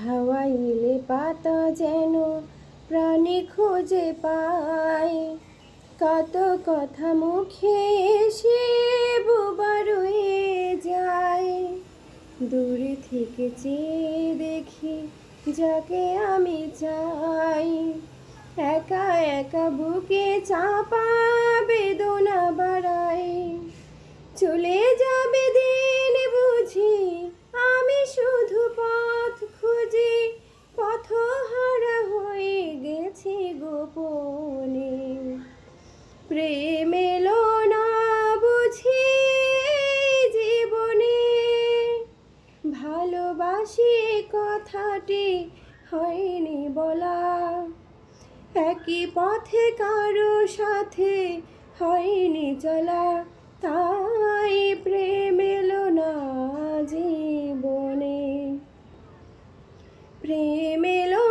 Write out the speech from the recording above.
হাওয়াইলে পাতা যেন প্রাণে খুঁজে পায়, কত কথা মুখে এসে বোবা রয়ে যায়। দূরে থেকে চেয়ে দেখি যাকে আমি চাই, একা একা বুকে চাপা বেদনা বাড়াই। চলে যাবে দিন বুঝি আমি শুধু পথ খুঁজি, পথহারা হয়ে গেছি গোপনে। প্রেম এলো না বুঝি এই জীবনে, ভালোবাসি কথাটি হয়নি বলা। একই পথে কারো সাথে হয়নি চলা, তাই প্রেম এলো না জীবনে। প্রেম এলো